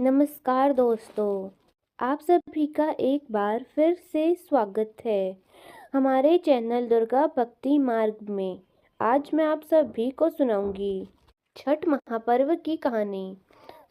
नमस्कार दोस्तों, आप सभी का एक बार फिर से स्वागत है हमारे चैनल दुर्गा भक्ति मार्ग में। आज मैं आप सभी को सुनाऊंगी छठ महापर्व की कहानी।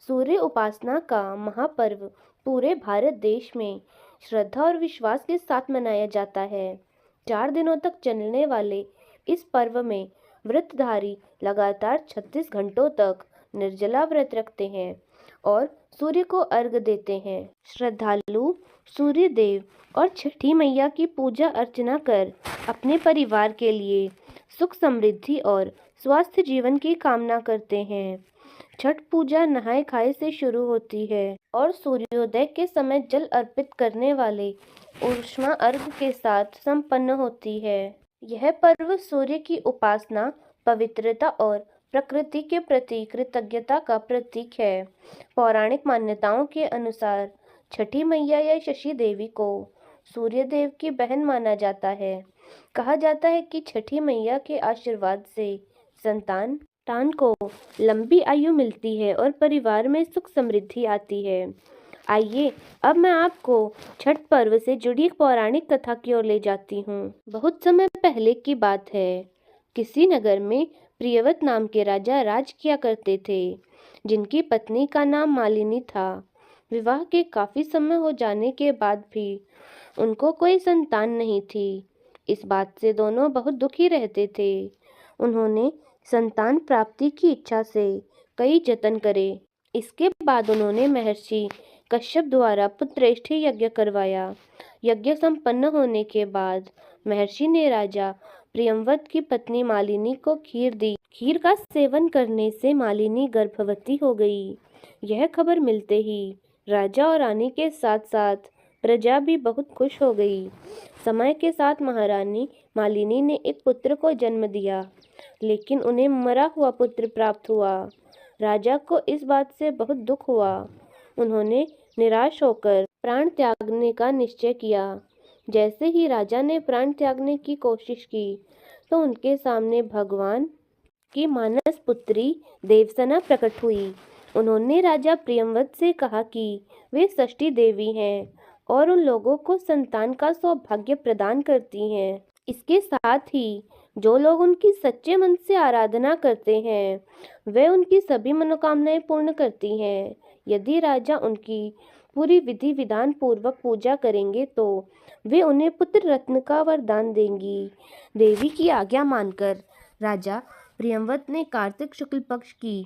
सूर्य उपासना का महापर्व पूरे भारत देश में श्रद्धा और विश्वास के साथ मनाया जाता है। 4 दिनों तक चलने वाले इस पर्व में व्रतधारी लगातार 36 घंटों तक निर्जला व्रत रखते हैं और सूर्य को अर्घ देते हैं। श्रद्धालु सूर्य देव और छठी मैया की पूजा अर्चना कर अपने परिवार के लिए सुख समृद्धि और स्वस्थ जीवन की कामना करते हैं। छठ पूजा नहाए खाए से शुरू होती है और सूर्योदय के समय जल अर्पित करने वाले ऊष्मा अर्घ के साथ संपन्न होती है। यह पर्व सूर्य की उपासना, पवित्रता और प्रकृति के प्रति कृतज्ञता का प्रतीक है। पौराणिक मान्यताओं के अनुसार छठी मैया या शशि देवी को सूर्य देव की बहन माना जाता है। कहा जाता है कि छठी मैया के आशीर्वाद से संतान को लंबी आयु मिलती है और परिवार में सुख समृद्धि आती है। आइए अब मैं आपको छठ पर्व से जुड़ी एक पौराणिक कथा की ओर ले जाती हूँ। बहुत समय पहले की बात है। किसी नगर में प्रियव्रत नाम के राजा राज किया करते थे, जिनकी पत्नी का नाम मालिनी था। विवाह के काफी समय हो जाने के बाद भी उनको कोई संतान नहीं थी। इस बात से दोनों बहुत दुखी रहते थे। उन्होंने संतान प्राप्ति की इच्छा से कई जतन करे। इसके बाद उन्होंने महर्षि कश्यप द्वारा पुत्रेष्ठि यज्ञ करवाया। यज्ञ संपन्न होने के बाद महर्षि ने राजा प्रियव्रत की पत्नी मालिनी को खीर दी। खीर का सेवन करने से मालिनी गर्भवती हो गई। यह खबर मिलते ही राजा और रानी के साथ साथ प्रजा भी बहुत खुश हो गई। समय के साथ महारानी मालिनी ने एक पुत्र को जन्म दिया, लेकिन उन्हें मरा हुआ पुत्र प्राप्त हुआ। राजा को इस बात से बहुत दुख हुआ। उन्होंने निराश होकर प्राण त्यागने का निश्चय किया। जैसे ही राजा ने प्राण त्यागने की कोशिश की तो उनके सामने भगवान की मानस पुत्री देवसेना प्रकट हुई। उन्होंने राजा प्रियव्रत से कहा कि वे षष्ठी देवी हैं और उन लोगों को संतान का सौभाग्य प्रदान करती हैं। इसके साथ ही जो लोग उनकी सच्चे मन से आराधना करते हैं, वे उनकी सभी मनोकामनाएं पूर्ण करती हैं। यदि राजा उनकी पूरी विधि विधान पूर्वक पूजा करेंगे तो वे उन्हें पुत्र रत्न का वरदान देंगी। देवी की आज्ञा मानकर राजा प्रियव्रत ने कार्तिक शुक्ल पक्ष की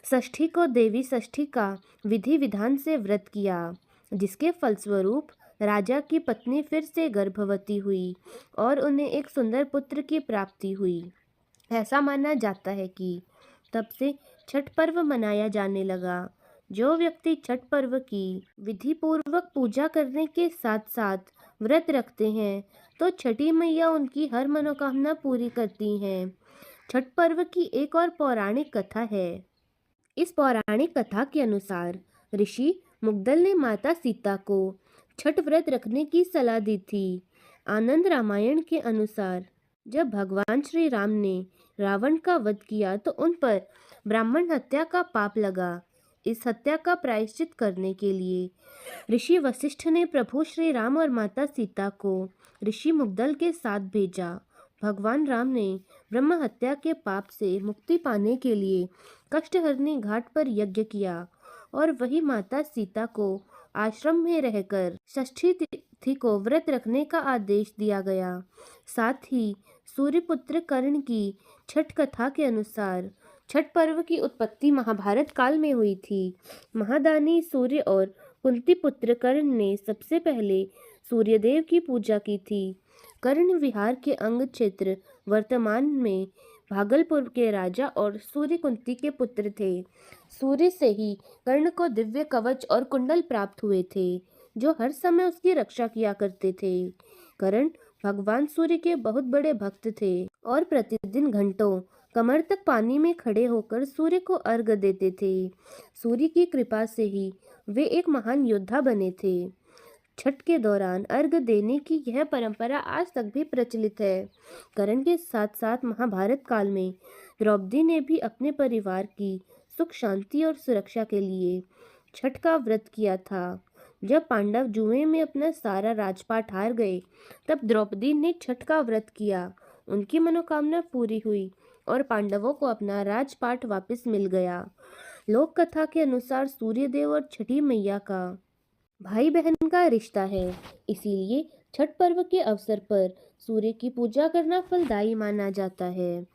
षष्ठी को देवी षष्ठी का विधि विधान से व्रत किया, जिसके फलस्वरूप राजा की पत्नी फिर से गर्भवती हुई और उन्हें एक सुंदर पुत्र की प्राप्ति हुई। ऐसा माना जाता है कि तब से छठ पर्व मनाया जाने लगा। जो व्यक्ति छठ पर्व की विधि पूर्वक पूजा करने के साथ साथ व्रत रखते हैं तो छठी मैया उनकी हर मनोकामना पूरी करती हैं। छठ पर्व की एक और पौराणिक कथा है। इस पौराणिक कथा के अनुसार ऋषि मुग्दल ने माता सीता को छठ व्रत रखने की सलाह दी थी। आनंद रामायण के अनुसार जब भगवान श्री राम ने रावण का वध किया तो उन पर ब्राह्मण हत्या का पाप लगा। इस हत्या का प्रायश्चित करने के लिए ऋषि वशिष्ठ ने प्रभु श्री राम और माता सीता को ऋषि मुग्दल के साथ भेजा। भगवान राम ने ब्रह्म हत्या के पाप से मुक्ति पाने के लिए कष्टहरणी घाट पर यज्ञ किया और वही माता सीता को आश्रम में रहकर षष्ठी तिथि को व्रत रखने का आदेश दिया गया। साथ ही सूर्यपुत्र कर्ण की छठ कथा के अनुसार छठ पर्व की उत्पत्ति महाभारत काल में हुई थी। महादानी सूर्य और कुंती पुत्र कर्ण ने सबसे पहले सूर्यदेव की पूजा की थी। कर्ण विहार के अंग क्षेत्र वर्तमान में भागलपुर के राजा और सूर्य कुंती के पुत्र थे। सूर्य से ही कर्ण को दिव्य कवच और कुंडल प्राप्त हुए थे, जो हर समय उसकी रक्षा किया करते थे। कर्ण भगवान सूर्य के बहुत बड़े भक्त थे और प्रतिदिन घंटों कमर तक पानी में खड़े होकर सूर्य को अर्घ देते थे। सूर्य की कृपा से ही वे एक महान योद्धा बने थे। छठ के दौरान अर्घ देने की यह परंपरा आज तक भी प्रचलित है। कर्ण के साथ साथ महाभारत काल में द्रौपदी ने भी अपने परिवार की सुख शांति और सुरक्षा के लिए छठ का व्रत किया था। जब पांडव जुए में अपना सारा राजपाट हार गए, तब द्रौपदी ने छठ का व्रत किया। उनकी मनोकामना पूरी हुई और पांडवों को अपना राजपाट वापस मिल गया। लोक कथा के अनुसार सूर्यदेव और छठी मैया का भाई बहन का रिश्ता है, इसीलिए छठ पर्व के अवसर पर सूर्य की पूजा करना फलदायी माना जाता है।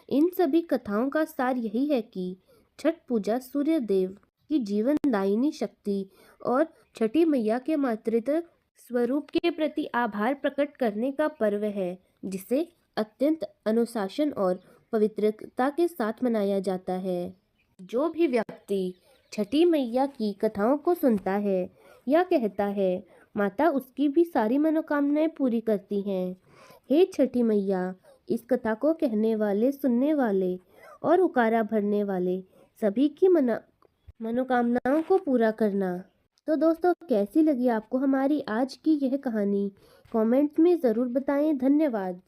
इन सभी कथाओं का सार यही है कि छठ पूजा सूर्य देव की जीवनदायिनी शक्ति और छठी मैया के मातृत्व स्वरूप के प्रति आभार प्रकट करने का पर्व है, जिसे अत्यंत अनुशासन और पवित्रता के साथ मनाया जाता है। जो भी व्यक्ति छठी मैया की कथाओं को सुनता है या कहता है, माता उसकी भी सारी मनोकामनाएं पूरी करती हैं। हे छठी मैया, इस कथा को कहने वाले, सुनने वाले और उकारा भरने वाले सभी की मनोकामनाओं को पूरा करना। तो दोस्तों, कैसी लगी आपको हमारी आज की यह कहानी? कमेंट्स में ज़रूर बताएं। धन्यवाद।